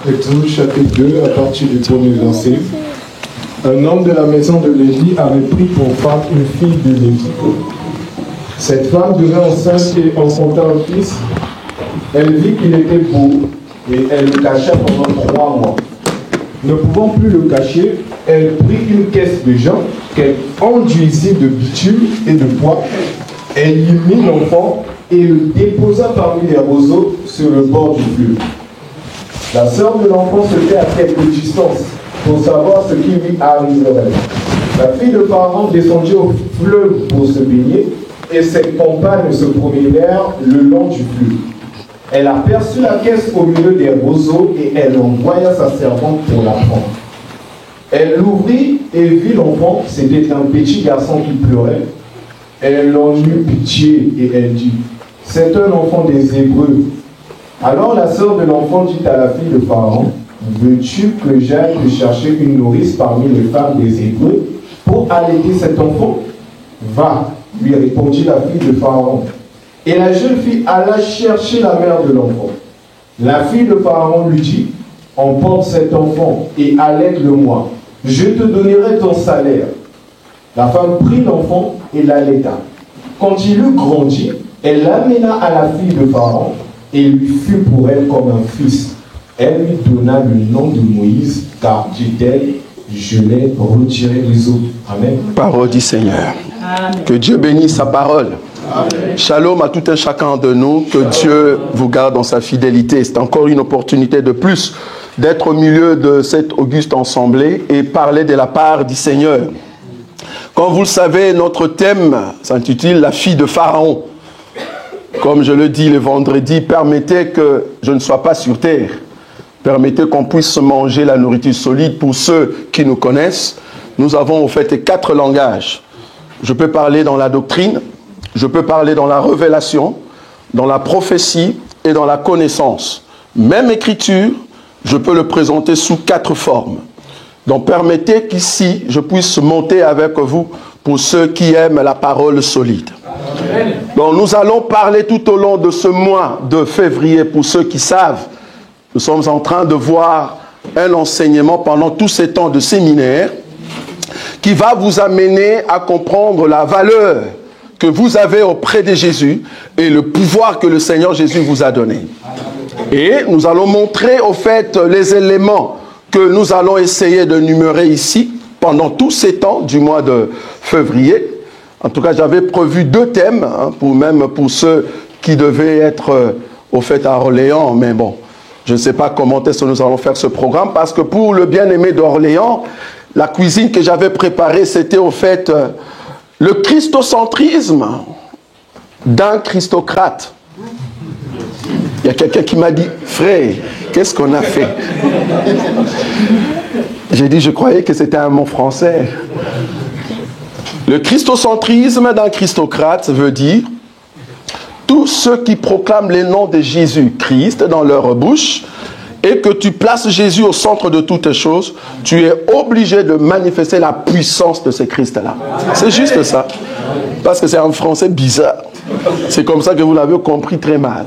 Exode chapitre 2, à partir du premier verset. Un homme de la maison de Lévi avait pris pour femme une fille de Lévi. Cette femme devint enceinte et enfanta un fils. Elle vit qu'il était beau et elle le cacha pendant 3 mois. Ne pouvant plus le cacher, elle prit une caisse de jan qu'elle enduisit de bitume et de bois. Elle y mit l'enfant et le déposa parmi les roseaux sur le bord du fleuve. La sœur de l'enfant se tenait à quelque distance pour savoir ce qui lui arriverait. La fille de Pharaon descendit au fleuve pour se baigner et ses compagnes se promenèrent le long du fleuve. Elle aperçut la caisse au milieu des roseaux et elle envoya sa servante pour la prendre. Elle l'ouvrit et vit l'enfant, c'était un petit garçon qui pleurait. Elle en eut pitié et elle dit, « C'est un enfant des Hébreux. » Alors la sœur de l'enfant dit à la fille de Pharaon, « Veux-tu que j'aille te chercher une nourrice parmi les femmes des Hébreux pour allaiter cet enfant ?»« Va, lui répondit la fille de Pharaon. Et la jeune fille alla chercher la mère de l'enfant. La fille de Pharaon lui dit, « Emporte cet enfant et allaite-le-moi. Je te donnerai ton salaire. » La femme prit l'enfant et l'allaita. Quand il eut grandi, elle l'amena à la fille de Pharaon et lui fut pour elle comme un fils. Elle lui donna le nom de Moïse, car dit-elle, je l'ai retiré des eaux. Amen. Parole du Seigneur. Amen. Que Dieu bénisse sa parole. Amen. Shalom à tout un chacun de nous. Que Dieu vous garde dans sa fidélité. C'est encore une opportunité de plus d'être au milieu de cette auguste assemblée et parler de la part du Seigneur. Comme vous le savez, notre thème s'intitule « La fille de Pharaon ». Comme je le dis le vendredi, permettez que je ne sois pas sur terre. Permettez qu'on puisse manger la nourriture solide. Pour ceux qui nous connaissent, nous avons en fait 4 langages. Je peux parler dans la doctrine, je peux parler dans la révélation, dans la prophétie et dans la connaissance. Même écriture, je peux le présenter sous 4 formes. Donc permettez qu'ici, je puisse monter avec vous pour ceux qui aiment la parole solide. Amen. Donc nous allons parler tout au long de ce mois de février, pour ceux qui savent, nous sommes en train de voir un enseignement pendant tous ces temps de séminaire qui va vous amener à comprendre la valeur que vous avez auprès de Jésus et le pouvoir que le Seigneur Jésus vous a donné. Et nous allons montrer au fait les éléments que nous allons essayer de numérer ici pendant tous ces temps du mois de février. En tout cas, j'avais prévu 2 thèmes, pour ceux qui devaient être au fait à Orléans, mais bon, je ne sais pas comment est-ce que nous allons faire ce programme, parce que pour le bien-aimé d'Orléans, la cuisine que j'avais préparée, c'était au fait le christocentrisme d'un christocrate. Il y a quelqu'un qui m'a dit, frère, qu'est-ce qu'on a fait? J'ai dit, je croyais que c'était un mot français. Le christocentrisme d'un christocrate veut dire tous ceux qui proclament les noms de Jésus-Christ dans leur bouche et que tu places Jésus au centre de toutes choses, tu es obligé de manifester la puissance de ce Christ-là. C'est juste ça. Parce que c'est un français bizarre. C'est comme ça que vous l'avez compris très mal.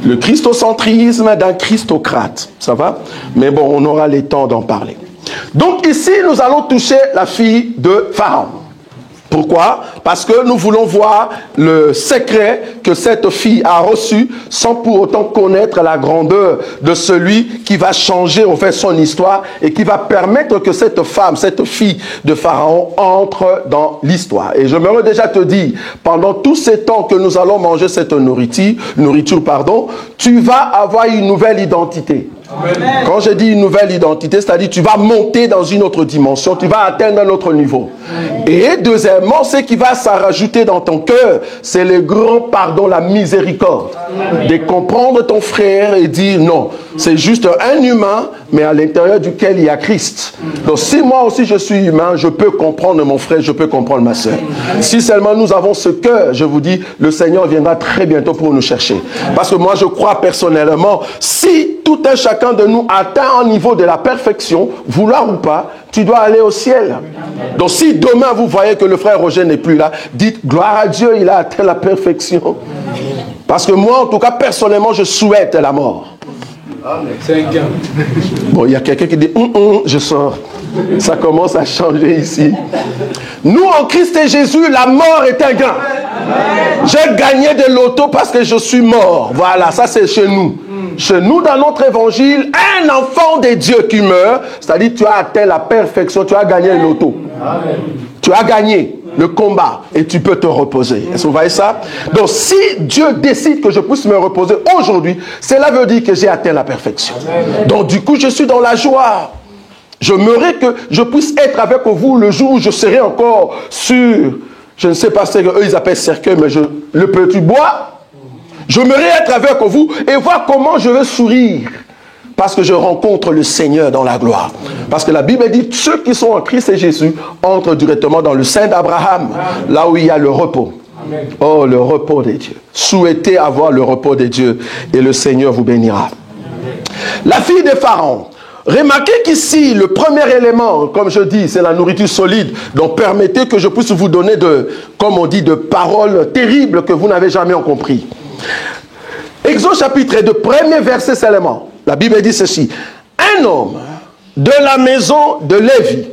Le christocentrisme d'un christocrate. Ça va? Mais bon, on aura le temps d'en parler. Donc ici, nous allons toucher la fille de Pharaon. Pourquoi? Parce que nous voulons voir le secret que cette fille a reçu sans pour autant connaître la grandeur de celui qui va changer en fait son histoire et qui va permettre que cette femme, cette fille de Pharaon entre dans l'histoire. Et j'aimerais déjà te dire, pendant tous ces temps que nous allons manger cette nourriture, tu vas avoir une nouvelle identité. Amen. Quand je dis une nouvelle identité, c'est-à-dire tu vas monter dans une autre dimension, tu vas atteindre un autre niveau. Et deuxièmement, ce qui va s'en rajouter dans ton cœur, c'est le grand pardon, la miséricorde. De comprendre ton frère et dire non, c'est juste un humain, mais à l'intérieur duquel il y a Christ. Donc si moi aussi je suis humain, je peux comprendre mon frère, je peux comprendre ma soeur. Si seulement nous avons ce cœur, je vous dis, le Seigneur viendra très bientôt pour nous chercher. Parce que moi je crois personnellement, si tout un chacun de nous atteint un niveau de la perfection, vouloir ou pas, tu dois aller au ciel. Donc si demain vous voyez que le frère Roger n'est plus là, dites gloire à Dieu, il a atteint la perfection. Parce que moi en tout cas personnellement je souhaite la mort. C'est un gain. Bon, il y a quelqu'un qui dit, je sors. Ça commence à changer ici. Nous, en Christ et Jésus, la mort est un gain. J'ai gagné de l'auto parce que je suis mort. Voilà, ça c'est chez nous. Chez nous, dans notre évangile, un enfant de Dieu qui meurt, c'est-à-dire tu as atteint la perfection, tu as gagné l'auto. Tu as gagné le combat et tu peux te reposer. Est-ce que vous voyez ça? Donc si Dieu décide que je puisse me reposer aujourd'hui, cela veut dire que j'ai atteint la perfection. Donc du coup, je suis dans la joie. J'aimerais que je puisse être avec vous le jour où je serai encore sur, je ne sais pas ce qu'eux ils appellent cercueil, mais le petit bois. J'aimerais être avec vous et voir comment je vais sourire. Parce que je rencontre le Seigneur dans la gloire. Parce que la Bible dit, ceux qui sont en Christ et Jésus entrent directement dans le sein d'Abraham, là où il y a le repos. Amen. Oh, le repos des dieux. Souhaitez avoir le repos des dieux et le Seigneur vous bénira. Amen. La fille de Pharaon. Remarquez qu'ici, le premier élément, comme je dis, c'est la nourriture solide. Donc, permettez que je puisse vous donner comme on dit, de paroles terribles que vous n'avez jamais compris. Exode chapitre 2, premier verset seulement. La Bible dit ceci. Un homme de la maison de Lévi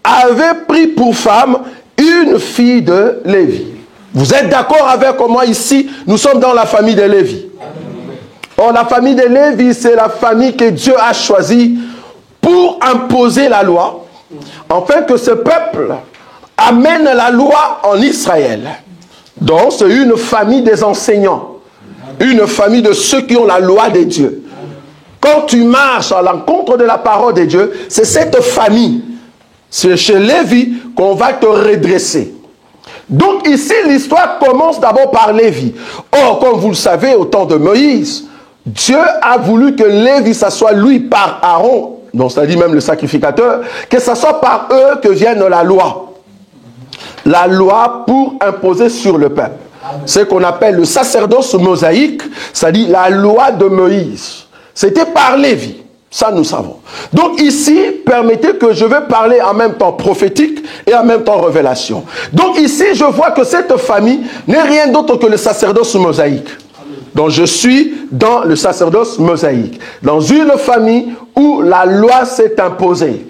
avait pris pour femme une fille de Lévi. Vous êtes d'accord avec moi ici? Nous sommes dans la famille de Lévi. Or, la famille de Lévi, c'est la famille que Dieu a choisie pour imposer la loi, afin que ce peuple amène la loi en Israël. Donc, c'est une famille des enseignants, une famille de ceux qui ont la loi de Dieu. Quand tu marches à l'encontre de la parole de Dieu, c'est cette famille, c'est chez Lévi qu'on va te redresser. Donc ici, l'histoire commence d'abord par Lévi. Or, comme vous le savez, au temps de Moïse, Dieu a voulu que Lévi, ça soit lui par Aaron, donc c'est-à-dire même le sacrificateur, que ça soit par eux que vienne la loi. La loi pour imposer sur le peuple. Ce qu'on appelle le sacerdoce mosaïque, c'est-à-dire la loi de Moïse. C'était par Lévi. Ça, nous savons. Donc ici, permettez que je vais parler en même temps prophétique et en même temps révélation. Donc ici, je vois que cette famille n'est rien d'autre que le sacerdoce mosaïque. Donc je suis dans le sacerdoce mosaïque. Dans une famille où la loi s'est imposée.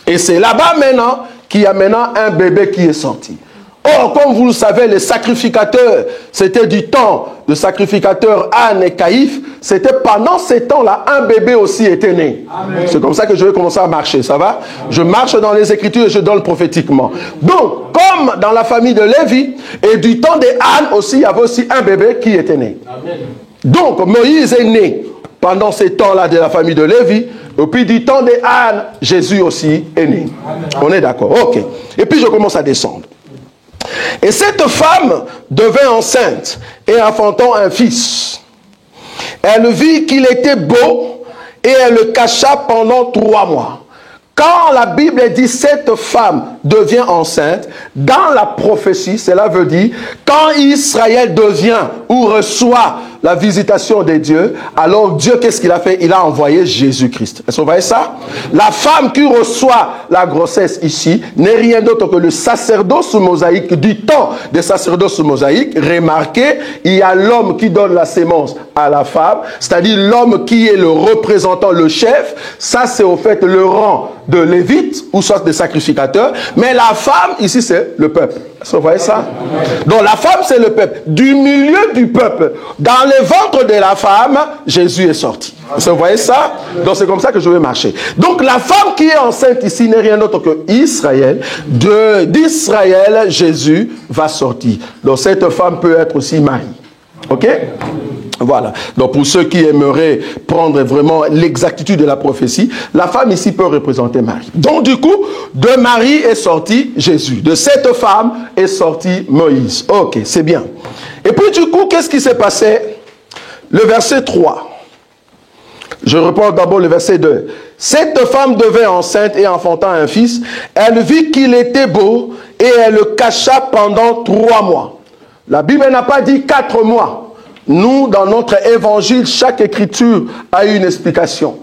Et c'est là-bas maintenant qu'il y a maintenant un bébé qui est sorti. Or, comme vous le savez, les sacrificateurs, c'était du temps de sacrificateurs Anne et Caïphe. C'était pendant ces temps-là, un bébé aussi était né. C'est comme ça que je vais commencer à marcher, ça va? Je marche dans les Écritures et je donne prophétiquement. Donc, comme dans la famille de Lévi, et du temps de Anne aussi, il y avait aussi un bébé qui était né. Amen. Donc, Moïse est né pendant ces temps-là de la famille de Lévi. Et puis du temps de Anne, Jésus aussi est né. Amen. On est d'accord? Ok. Et puis je commence à descendre. Et cette femme devint enceinte et enfantant un fils. Elle vit qu'il était beau et elle le cacha pendant 3 mois. Quand la Bible dit cette femme devient enceinte, dans la prophétie, cela veut dire quand Israël devient ou reçoit la visitation de Dieu, alors Dieu, qu'est-ce qu'il a fait? Il a envoyé Jésus-Christ. Est-ce que vous voyez ça? La femme qui reçoit la grossesse ici n'est rien d'autre que le sacerdoce mosaïque du temps des sacerdoces mosaïques. Remarquez, il y a l'homme qui donne la sémence à la femme, c'est-à-dire l'homme qui est le représentant, le chef. Ça, c'est au fait le rang de Lévite, ou soit des sacrificateurs. Mais la femme, ici, c'est le peuple. Est-ce que vous voyez ça? Donc la femme, c'est le peuple. Du milieu du peuple, dans le ventre de la femme, Jésus est sorti. Est-ce que vous voyez ça? Donc c'est comme ça que je vais marcher. Donc la femme qui est enceinte ici n'est rien d'autre que Israël. D'Israël, Jésus va sortir. Donc cette femme peut être aussi Marie. Ok? Voilà. Donc pour ceux qui aimeraient prendre vraiment l'exactitude de la prophétie, la femme ici peut représenter Marie. Donc du coup, de Marie est sorti Jésus. De cette femme est sorti Moïse. Ok, c'est bien. Et puis du coup, qu'est-ce qui s'est passé? Le verset 3. Je reprends d'abord le verset 2. Cette femme devint enceinte et enfantant un fils. Elle vit qu'il était beau et elle le cacha pendant 3 mois. La Bible n'a pas dit 4 mois. Nous, dans notre évangile, chaque écriture a une explication.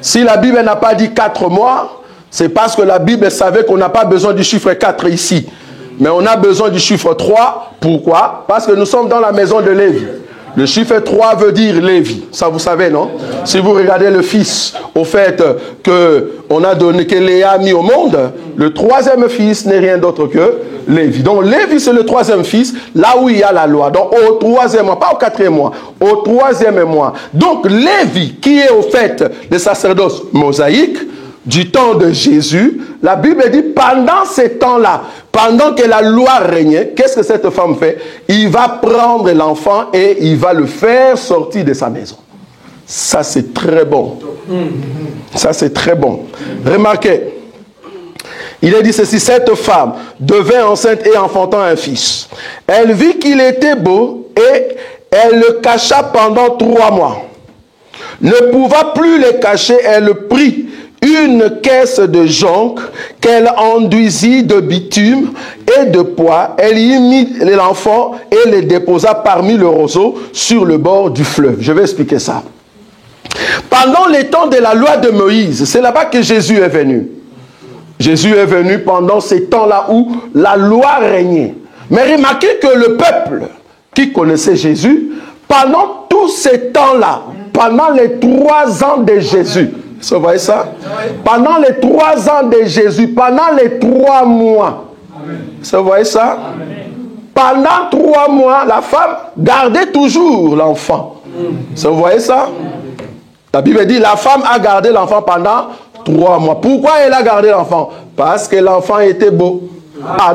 Si la Bible n'a pas dit 4 mois, c'est parce que la Bible savait qu'on n'a pas besoin du chiffre 4 ici. Mais on a besoin du chiffre 3. Pourquoi? Parce que nous sommes dans la maison de Lévi. Le chiffre 3 veut dire Lévi. Ça, vous savez, non? Si vous regardez le fils, au fait que Léa a mis au monde, le troisième fils n'est rien d'autre que Lévi. Donc, Lévi, c'est le troisième fils, là où il y a la loi. Donc, au troisième mois, pas au quatrième mois, au troisième mois. Donc, Lévi, qui est au fait le sacerdoce mosaïque, du temps de Jésus, la Bible dit pendant ces temps-là, pendant que la loi régnait, qu'est-ce que cette femme fait? Il va prendre l'enfant et il va le faire sortir de sa maison. Ça, c'est très bon. Ça, c'est très bon. Remarquez, il est dit ceci, cette femme devint enceinte et enfantant un fils. Elle vit qu'il était beau et elle le cacha pendant 3 mois. Ne pouvant plus le cacher, elle prit une caisse de jonc qu'elle enduisit de bitume et de pois. Elle y mit l'enfant et le déposa parmi le roseau sur le bord du fleuve. Je vais expliquer ça. Pendant les temps de la loi de Moïse, c'est là-bas que Jésus est venu. Jésus est venu pendant ces temps-là où la loi régnait. Mais remarquez que le peuple qui connaissait Jésus, pendant tous ces temps-là, pendant les 3 ans de Jésus, vous voyez ça? Pendant les 3 ans de Jésus, pendant les 3 mois, vous voyez ça? Pendant 3 mois, la femme gardait toujours l'enfant. Vous voyez ça? La Bible dit, la femme a gardé l'enfant pendant 3 mois. Pourquoi elle a gardé l'enfant? Parce que l'enfant était beau.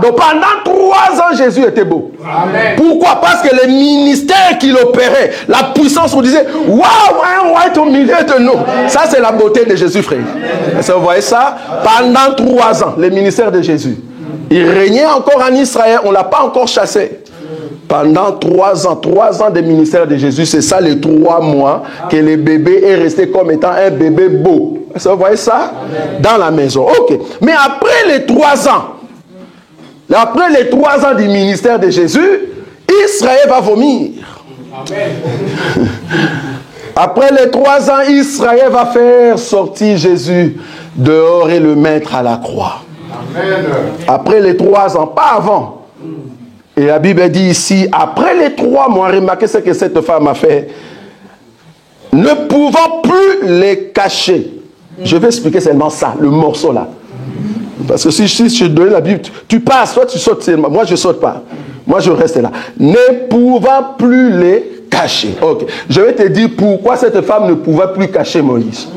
Donc pendant 3 ans, Jésus était beau. Amen. Pourquoi? Parce que le ministère qu'il opérait, la puissance, on disait, waouh, un roi est au milieu de nous. Ça, c'est la beauté de Jésus, frère. Vous voyez ça? Pendant 3 ans, le ministère de Jésus. Il régnait encore en Israël, on ne l'a pas encore chassé. Pendant 3 ans de ministère de Jésus, c'est ça les 3 mois que le bébé est resté comme étant un bébé beau. Vous voyez ça? Dans la maison. Ok. Mais après les 3 ans, après les 3 ans du ministère de Jésus, Israël va vomir. Amen. Après les 3 ans, Israël va faire sortir Jésus dehors et le mettre à la croix. Amen. Après les 3 ans, pas avant. Et la Bible dit ici, après les 3 mois, remarquez ce que cette femme a fait. Ne pouvant plus les cacher. Je vais expliquer seulement ça, le morceau là. Parce que si je te donne la Bible, tu passes, toi tu sautes, moi je ne saute pas. Moi je reste là. Ne pouvant plus les cacher. Ok. Je vais te dire pourquoi cette femme ne pouvait plus cacher Moïse.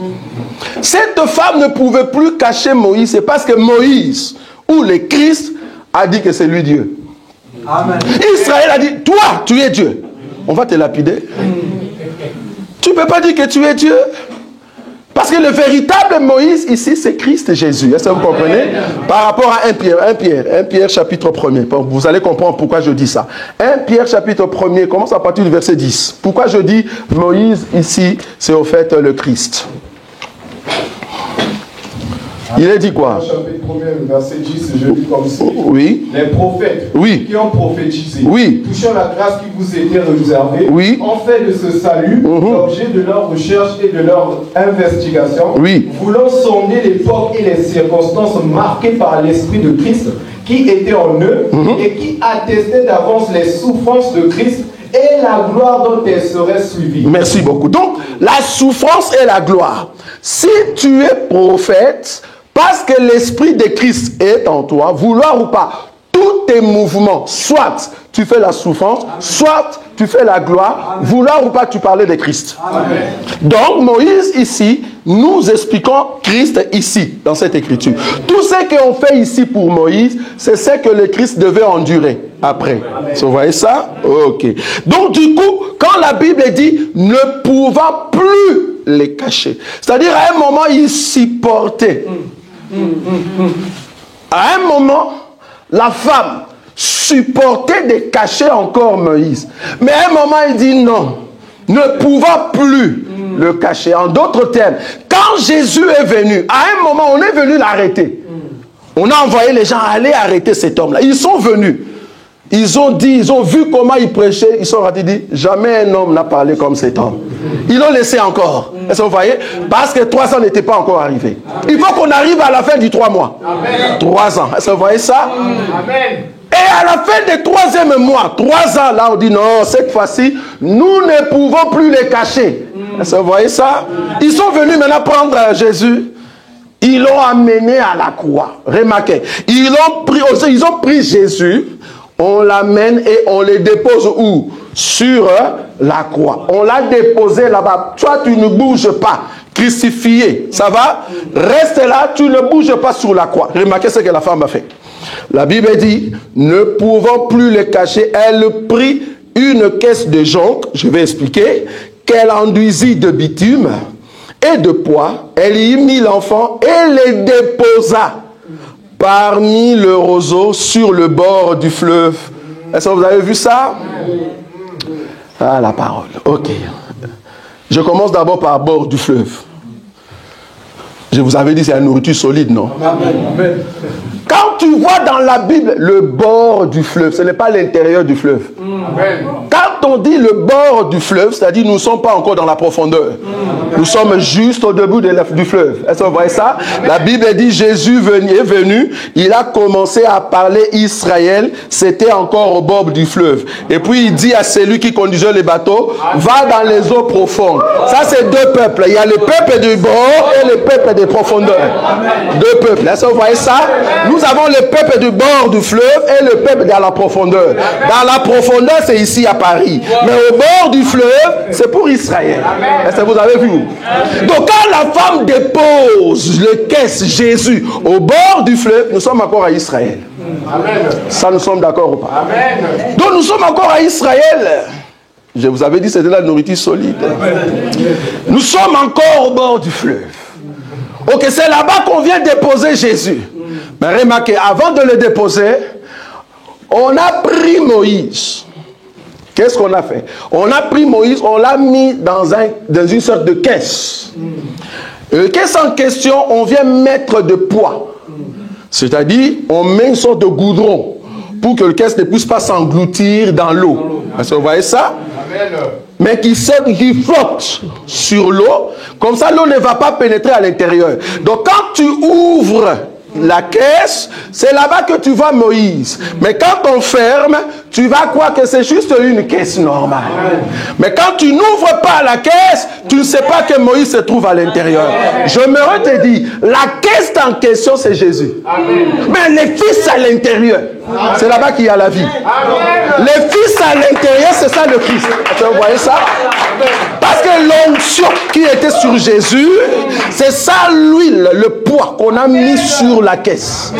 Cette femme ne pouvait plus cacher Moïse, c'est parce que Moïse, ou le Christ, a dit que c'est lui Dieu. Amen. Israël a dit, toi tu es Dieu. On va te lapider. Tu ne peux pas dire que tu es Dieu. Parce que le véritable Moïse ici, c'est Christ Jésus. Est-ce que vous comprenez? Par rapport à 1 Pierre chapitre 1er. Vous allez comprendre pourquoi je dis ça. 1 Pierre chapitre 1er, commence à partir du verset 10. Pourquoi je dis Moïse ici, c'est au fait le Christ. Il est dit quoi? Chapitre 1er, verset 10, je lis comme ça. Oui. Les prophètes qui ont prophétisé, touchant la grâce qui vous était réservée, ont fait de ce salut l'objet de leur recherche et de leur investigation, voulant sonder l'époque et les circonstances marquées par l'Esprit de Christ qui était en eux et qui attestait d'avance les souffrances de Christ et la gloire dont elle serait suivie. Merci beaucoup. Donc, la souffrance et la gloire. Si tu es prophète, parce que l'Esprit de Christ est en toi, vouloir ou pas, tous tes mouvements, soit tu fais la souffrance, soit tu fais la gloire, vouloir ou pas, tu parlais de Christ. Amen. Donc Moïse ici, nous expliquons Christ ici, dans cette écriture. Tout ce qu'on fait ici pour Moïse, c'est ce que le Christ devait endurer après. Vous voyez ça? Ok. Donc du coup, quand la Bible dit « ne pouvant plus les cacher », c'est-à-dire à un moment, il s'y portait. À un moment, la femme supportait de cacher encore Moïse. Mais à un moment, il dit non, ne pouvant plus le cacher. En d'autres termes, quand Jésus est venu, à un moment, on est venu l'arrêter. On a envoyé les gens aller arrêter cet homme-là. Ils sont venus. Ils ont dit, ils ont vu comment il prêchait. Ils sont rentrés et dit, jamais un homme n'a parlé comme cet homme. Ils l'ont laissé encore. Est-ce que vous voyez? Parce que 3 ans n'étaient pas encore arrivés. Il faut qu'on arrive à la fin du 3 mois. Amen. 3 ans. Est-ce que vous voyez ça? Amen. Et à la fin des 3e mois, 3 ans, là on dit non, cette fois-ci, nous ne pouvons plus les cacher. Vous voyez ça? Ils sont venus maintenant prendre Jésus. Ils l'ont amené à la croix. Remarquez, ils ont pris Jésus, on l'amène et on le dépose où? Sur la croix. On l'a déposé là-bas. Toi, tu ne bouges pas. Crucifié. Ça va? Reste là, tu ne bouges pas sur la croix. Remarquez ce que la femme a fait. La Bible dit, ne pouvant plus le cacher, elle prit une caisse de jonc, je vais expliquer, qu'elle enduisit de bitume et de poids. Elle y mit l'enfant et le déposa parmi le roseau sur le bord du fleuve. Est-ce que vous avez vu ça? Ah, la parole. Ok. Je commence d'abord par bord du fleuve. Je vous avais dit c'est la nourriture solide, non? Amen. Quand tu vois dans la Bible le bord du fleuve, ce n'est pas l'intérieur du fleuve. Amen. Quand on dit le bord du fleuve, c'est-à-dire nous ne sommes pas encore dans la profondeur. Nous sommes juste au début du fleuve. Est-ce que vous voyez ça? La Bible dit Jésus est venu, il a commencé à parler Israël, c'était encore au bord du fleuve. Et puis il dit à celui qui conduisait les bateaux, va dans les eaux profondes. Ça c'est 2 peuples. Il y a le peuple du bord et le peuple des profondeurs. 2 peuples. Est-ce que vous voyez ça? Nous avons le peuple du bord du fleuve et le peuple dans la profondeur. Dans la profondeur, c'est ici à Paris. Mais au bord du fleuve, c'est pour Israël. Est-ce que vous avez vu? Donc quand la femme dépose le caisse Jésus au bord du fleuve, nous sommes encore à Israël. Ça, nous sommes d'accord ou pas? Donc nous sommes encore à Israël. Je vous avais dit c'était la nourriture solide. Nous sommes encore au bord du fleuve. Ok, c'est là-bas qu'on vient déposer Jésus. Mais remarquez, avant de le déposer, on a pris Moïse. Qu'est-ce qu'on a fait? On a pris Moïse, on l'a mis dans une sorte de caisse. La caisse en question, on vient mettre de poids. C'est-à-dire, on met une sorte de goudron pour que le caisse ne puisse pas s'engloutir dans l'eau. Est-ce que vous voyez ça? Mais qui flotte sur l'eau, comme ça l'eau ne va pas pénétrer à l'intérieur. Donc quand tu ouvres la caisse, c'est là-bas que tu vois Moïse. Mais quand on ferme, tu vas croire que c'est juste une caisse normale. Mais quand tu n'ouvres pas la caisse, tu ne sais pas que Moïse se trouve à l'intérieur. Je me te dis, la caisse en question, c'est Jésus. Mais les fils à l'intérieur, c'est là-bas qu'il y a la vie. Les fils à l'intérieur, c'est ça le Christ. Vous voyez ça? Parce que l'onction qui était sur Jésus, c'est ça l'huile, le poids qu'on a mis sur la caisse.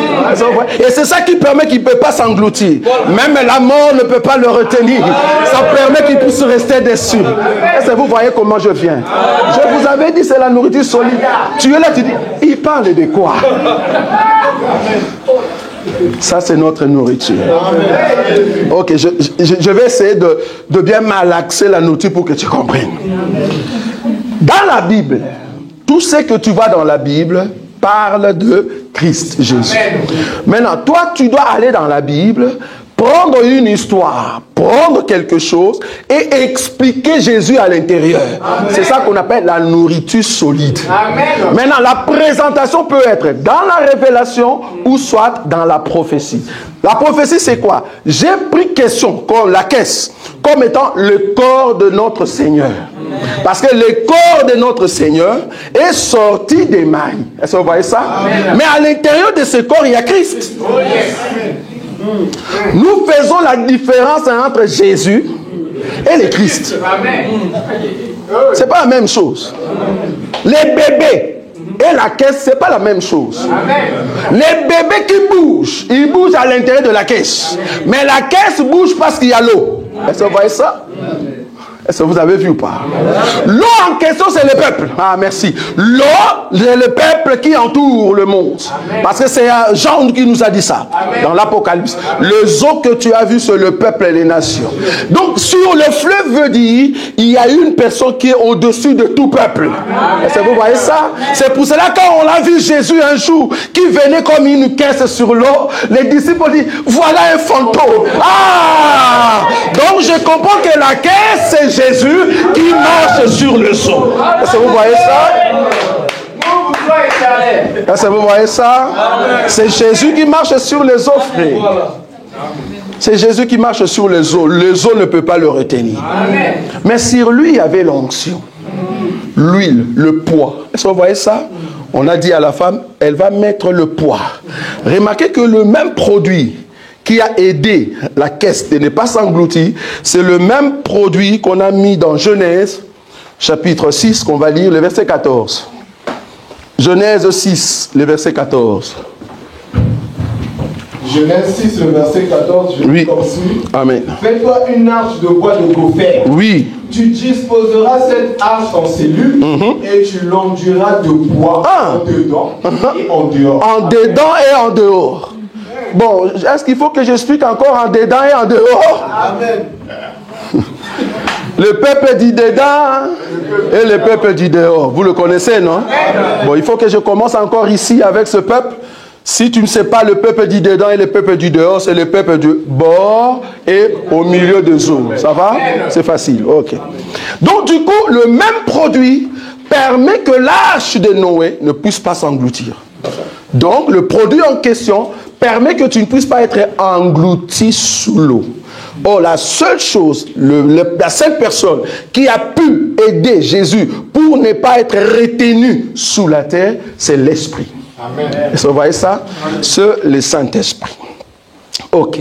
Et c'est ça qui permet qu'il ne peut pas s'engloutir. Même la mort ne peut pas le retenir. Ça permet qu'il puisse rester dessus. Est-ce que vous voyez comment je viens? Je vous avais dit c'est la nourriture solide. Tu es là, tu dis, il parle de quoi? Ça, c'est notre nourriture. Ok, je vais essayer de bien malaxer la nourriture pour que tu comprennes. Dans la Bible, tout ce que tu vois dans la Bible parle de Christ Jésus. Maintenant, toi, tu dois aller dans la Bible, prendre une histoire, prendre quelque chose et expliquer Jésus à l'intérieur. C'est ça qu'on appelle la nourriture solide. Amen. Maintenant, la présentation peut être dans la révélation ou soit dans la prophétie. La prophétie, c'est quoi? J'ai pris question, comme la caisse, comme étant le corps de notre Seigneur. Parce que le corps de notre Seigneur est sorti des mailles. Est-ce que vous voyez ça? Amen. Mais à l'intérieur de ce corps, il y a Christ. Oh, yes. Nous faisons la différence entre Jésus et le Christ. C'est pas la même chose. Les bébés et la caisse, c'est pas la même chose. Les bébés qui bougent, ils bougent à l'intérieur de la caisse. Mais la caisse bouge parce qu'il y a l'eau. Est-ce que vous voyez ça? Est-ce que vous avez vu ou pas? L'eau en question, c'est le peuple. Ah, merci. L'eau, c'est le peuple qui entoure le monde. Amen. Parce que c'est Jean qui nous a dit ça. Amen. Dans l'Apocalypse. Les eaux que tu as vues, c'est le peuple et les nations. Donc, sur le fleuve veut dire, il y a une personne qui est au-dessus de tout peuple. Est-ce que vous voyez ça? C'est pour cela, quand on a vu Jésus un jour, qui venait comme une caisse sur l'eau, les disciples ont dit, voilà un fantôme. Ah! Donc, je comprends que la caisse, c'est Jésus qui marche sur le sol. Est-ce que vous voyez ça? Est-ce que vous voyez ça? C'est Jésus qui marche sur les eaux, frères. C'est Jésus qui marche sur les eaux. Les eaux ne peuvent pas le retenir. Amen. Mais sur lui, il y avait l'onction. L'huile, le poids. Est-ce que vous voyez ça? On a dit à la femme, elle va mettre le poids. Remarquez que le même produit qui a aidé la caisse de ne pas s'engloutir, c'est le même produit qu'on a mis dans Genèse, chapitre 6, qu'on va lire, le verset 14. Genèse 6, le verset 14. Genèse 6, le verset 14, je lis comme suit. Amen. Fais-toi une arche de bois de gopher. Oui. Tu disposeras cette arche en cellules et tu l'enduiras de bois en dedans et en dehors. En dedans et en dehors. Bon, est-ce qu'il faut que j'explique encore en dedans et en dehors? Amen. Le peuple dit dedans et le peuple dit dehors. Vous le connaissez, non? Bon, il faut que je commence encore ici avec ce peuple. Si tu ne sais pas, le peuple dit dedans et le peuple dit dehors, c'est le peuple du bord et au milieu des eaux. Ça va? C'est facile. Ok. Donc, du coup, le même produit permet que l'arche de Noé ne puisse pas s'engloutir. Donc, le produit en question permet que tu ne puisses pas être englouti sous l'eau. Or, la seule chose, la seule personne qui a pu aider Jésus pour ne pas être retenu sous la terre, c'est l'Esprit. Amen. Vous voyez ça? C'est le Saint-Esprit. Ok.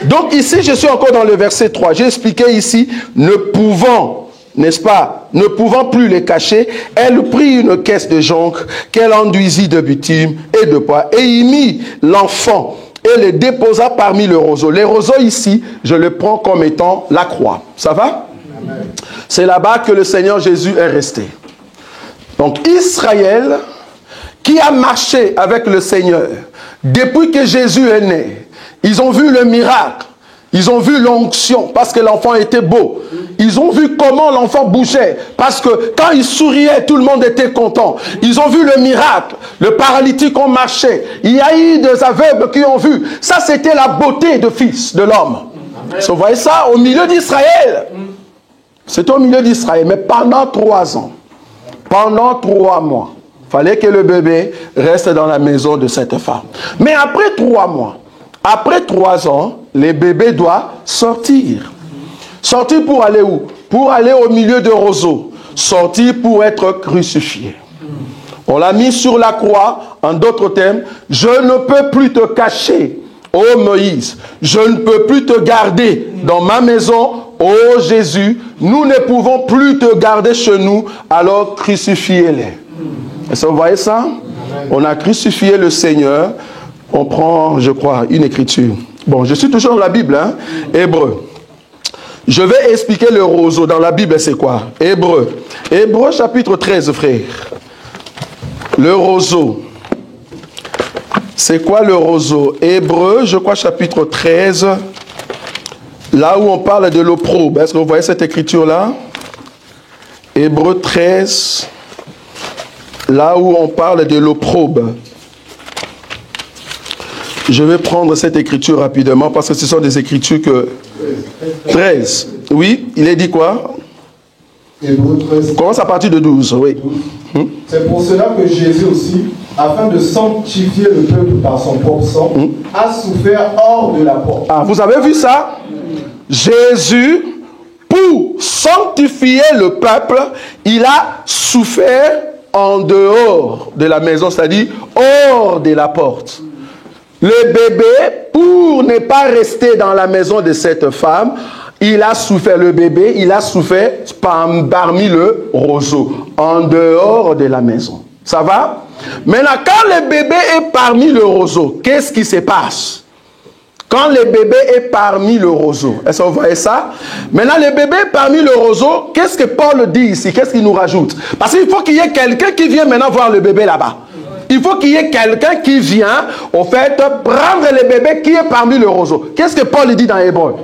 Donc ici, je suis encore dans le verset 3. J'ai expliqué ici, ne pouvant, n'est-ce pas, ne pouvant plus les cacher, elle prit une caisse de jonc qu'elle enduisit de bitume et de poids et y mit l'enfant et le déposa parmi le roseau. Les roseaux ici, je le prends comme étant la croix. Ça va? C'est là-bas que le Seigneur Jésus est resté. Donc Israël, qui a marché avec le Seigneur depuis que Jésus est né, ils ont vu le miracle, ils ont vu l'onction parce que l'enfant était beau, ils ont vu comment l'enfant bougeait parce que quand il souriait, tout le monde était content. Ils ont vu le miracle, le paralytique ont marché, il y a eu des aveugles qui ont vu. Ça, c'était la beauté de fils de l'homme. Vous voyez ça au milieu d'Israël. C'était au milieu d'Israël, mais pendant 3 ans, pendant 3 mois, il fallait que le bébé reste dans la maison de cette femme. Mais après 3 mois, après 3 ans, les bébés doivent sortir. Sortir pour aller où? Pour aller au milieu de roseaux. Sortir pour être crucifié. On l'a mis sur la croix, en d'autres termes, je ne peux plus te cacher, ô Moïse. Je ne peux plus te garder dans ma maison, ô Jésus. Nous ne pouvons plus te garder chez nous, alors crucifiez-les. Est-ce que vous voyez ça? On a crucifié le Seigneur. On prend, je crois, une écriture. Bon, je suis toujours dans la Bible, hein? Hébreu. Je vais expliquer le roseau. Dans la Bible, c'est quoi? Hébreu. Hébreu chapitre 13, frère. Le roseau. C'est quoi le roseau? Hébreu, je crois, chapitre 13. Là où on parle de l'opprobre. Est-ce que vous voyez cette écriture-là? Hébreu 13. Là où on parle de l'opprobre. Je vais prendre cette écriture rapidement parce que ce sont des écritures que... 13. Oui, il est dit quoi? Hébreu 13. Commence à partir de 12, oui. 12. C'est pour cela que Jésus aussi, afin de sanctifier le peuple par son propre sang, a souffert hors de la porte. Ah, vous avez vu ça? Jésus, pour sanctifier le peuple, il a souffert en dehors de la maison, c'est-à-dire hors de la porte. Le bébé, pour ne pas rester dans la maison de cette femme, il a souffert, le bébé, il a souffert parmi le roseau, en dehors de la maison. Ça va? Maintenant, quand le bébé est parmi le roseau, qu'est-ce qui se passe? Quand le bébé est parmi le roseau, est-ce que vous voyez ça? Maintenant, le bébé est parmi le roseau, qu'est-ce que Paul dit ici? Qu'est-ce qu'il nous rajoute? Parce qu'il faut qu'il y ait quelqu'un qui vienne maintenant voir le bébé là-bas. Il faut qu'il y ait quelqu'un qui vient, au fait, prendre le bébé qui est parmi le roseau. Qu'est-ce que Paul dit dans Hébreu?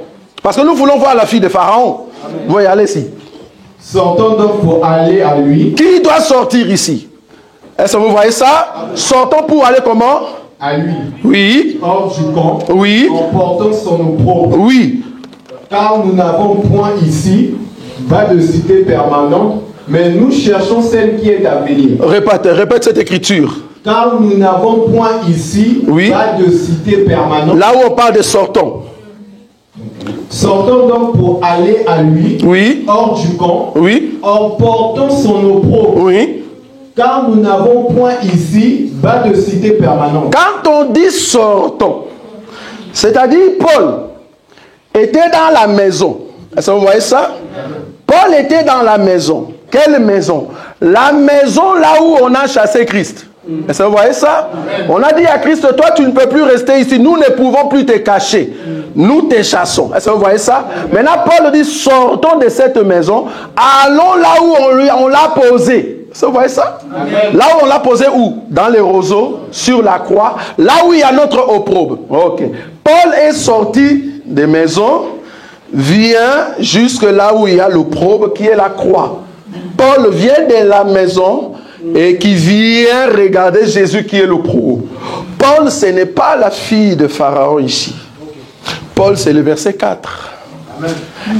Parce que nous voulons voir la fille de Pharaon. Vous voyez, allez-y. Sortons donc pour aller à lui. Qui doit sortir ici? Est-ce que vous voyez ça? Sortons pour aller comment? À lui. Oui. Hors du camp. Oui. En portant son opprobre. Oui. Car nous n'avons point ici, pas de cité permanente, mais nous cherchons celle qui est à venir. Répète cette écriture. Car nous n'avons point ici pas de cité permanente. Là où on parle de sortons. Sortons donc pour aller à lui, hors du camp, en portant son opprobre. Car nous n'avons point ici pas de cité permanente. Quand on dit sortons, c'est-à-dire Paul était dans la maison. Est-ce que vous voyez ça? Paul était dans la maison. Quelle maison? La maison là où on a chassé Christ. Est-ce que vous voyez ça? On a dit à Christ, toi tu ne peux plus rester ici. Nous ne pouvons plus te cacher. Nous te chassons. Est-ce que vous voyez ça? Maintenant Paul dit, sortons de cette maison. Allons là où on l'a posé. Est-ce que vous voyez ça? Là où on l'a posé où? Dans les roseaux, sur la croix. Là où il y a notre opprobre. Ok. Paul est sorti des maisons, vient jusque là où il y a l'opprobre qui est la croix. Paul vient de la maison et qui vient regarder Jésus qui est l'opprobre. Paul, ce n'est pas la fille de Pharaon ici. Paul, c'est le verset 4. Amen.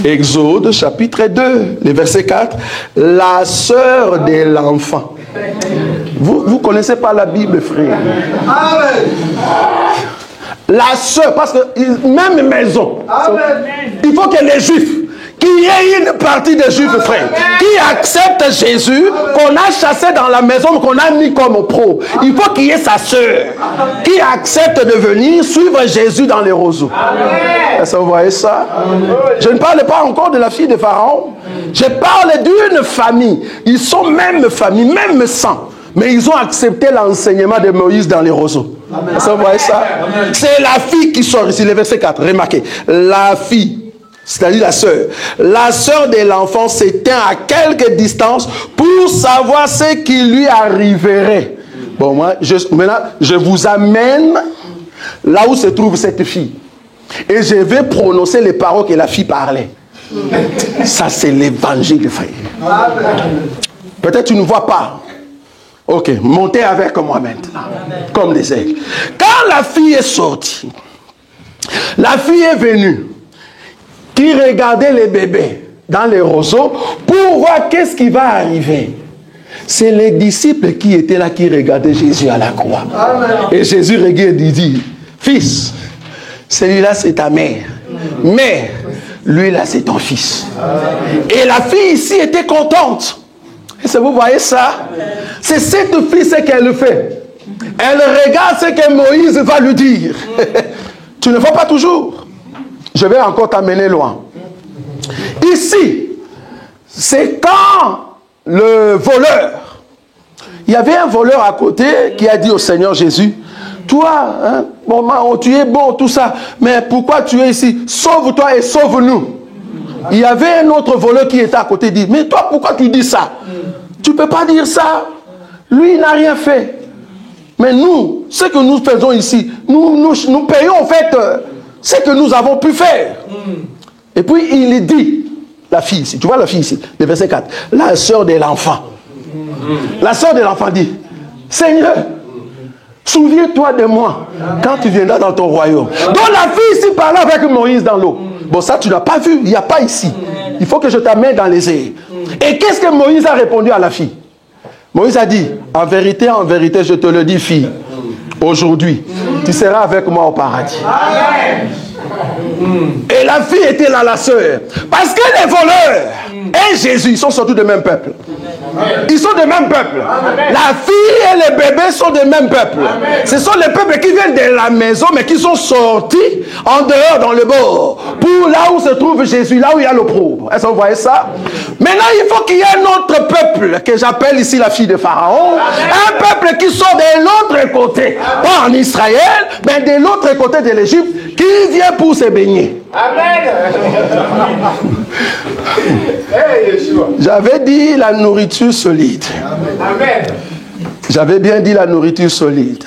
Exode chapitre 2, le verset 4. La sœur de l'enfant. Vous ne connaissez pas la Bible, frère. Amen. La sœur, parce que même maison. Amen. Il faut que les Juifs, qu'il y ait une partie des Juifs, frère, qui acceptent Jésus, qu'on a chassé dans la maison, qu'on a mis comme opprobre. Il faut qu'il y ait sa sœur qui accepte de venir suivre Jésus dans les roseaux. Est-ce que vous voyez ça? Je ne parle pas encore de la fille de Pharaon. Je parle d'une famille. Ils sont même famille, même sang. Mais ils ont accepté l'enseignement de Moïse dans les roseaux. Est-ce que vous voyez ça? C'est la fille qui sort ici, le verset 4. Remarquez. La fille, c'est-à-dire la sœur de l'enfant s'éteint à quelque distance pour savoir ce qui lui arriverait. Bon, moi, maintenant, je vous amène là où se trouve cette fille. Et je vais prononcer les paroles que la fille parlait. Ça, c'est l'évangile, frère. Peut-être tu ne vois pas. Ok, montez avec moi maintenant. Comme des aigles. Quand la fille est sortie, la fille est venue, qui regardait les bébés dans les roseaux pour voir qu'est-ce qui va arriver. C'est les disciples qui étaient là, qui regardaient Jésus à la croix. Amen. Et Jésus regarde et dit, fils, celui-là c'est ta mère. Mère, lui là c'est ton fils. Amen. Et la fille ici était contente. Est-ce que vous voyez ça? C'est cette fille ce qu'elle fait. Elle regarde ce que Moïse va lui dire. Tu ne vois pas toujours. Je vais encore t'amener loin. Ici, c'est quand le voleur, il y avait un voleur à côté qui a dit au Seigneur Jésus, toi, hein, bon, tu es bon, tout ça, mais pourquoi tu es ici? Sauve-toi et sauve-nous. Il y avait un autre voleur qui était à côté et dit, mais toi, pourquoi tu dis ça? Tu ne peux pas dire ça. Lui, il n'a rien fait. Mais nous, ce que nous faisons ici, nous payons en fait ce que nous avons pu faire. Et puis, il dit, la fille ici, tu vois la fille ici, le verset 4, la sœur de l'enfant. La sœur de l'enfant dit, Seigneur, souviens-toi de moi quand tu viendras dans ton royaume. Donc la fille ici parlait avec Moïse dans l'eau. Bon, ça, tu n'as pas vu, il n'y a pas ici. Il faut que je t'amène dans les airs. Et qu'est-ce que Moïse a répondu à la fille? Moïse a dit, en vérité, je te le dis, fille, aujourd'hui, tu seras avec moi au paradis. Amen. Et la fille était là, la sœur. Parce que les voleurs et Jésus, ils sont surtout du même peuple. Ils sont du même peuple. La fille et les bébés sont du même peuple. Ce sont les peuples qui viennent de la maison, mais qui sont sortis en dehors, dans le bord, pour là où se trouve Jésus, là où il y a l'opprobre. Est-ce que vous voyez ça? Maintenant, il faut qu'il y ait un autre peuple, que j'appelle ici la fille de Pharaon. Un peuple qui sort de l'autre côté. Pas en Israël, mais de l'autre côté de l'Égypte, qui vient pour se baigner. Amen. J'avais dit la nourriture solide. Amen. J'avais bien dit la nourriture solide.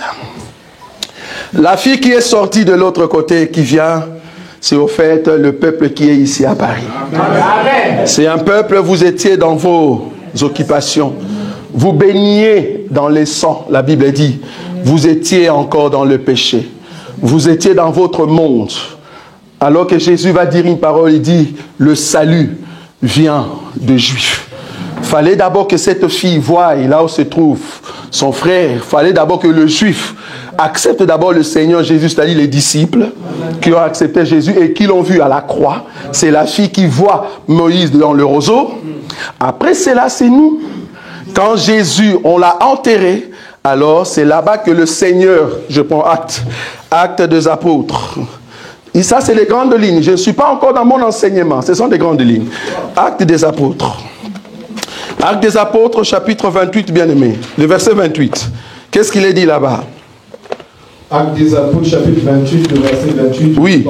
La fille qui est sortie de l'autre côté, qui vient, c'est au fait le peuple qui est ici à Paris. C'est un peuple, vous étiez dans vos occupations. Vous baigniez dans les sangs, la Bible dit. Vous étiez encore dans le péché. Vous étiez dans votre monde. Alors que Jésus va dire une parole, il dit, le salut vient de Juifs. Fallait d'abord que cette fille voie là où se trouve son frère. Fallait d'abord que le juif accepte d'abord le Seigneur Jésus, c'est-à-dire les disciples qui ont accepté Jésus et qui l'ont vu à la croix. C'est la fille qui voit Moïse dans le roseau. Après cela, c'est nous. Quand Jésus, on l'a enterré, alors c'est là-bas que le Seigneur, je prends acte des apôtres. Et ça, c'est les grandes lignes. Je ne suis pas encore dans mon enseignement. Ce sont des grandes lignes. Acte des apôtres. Acte des apôtres, chapitre 28, bien-aimé. Le verset 28. Qu'est-ce qu'il est dit là-bas? Acte des apôtres, chapitre 28, le verset 28. Oui.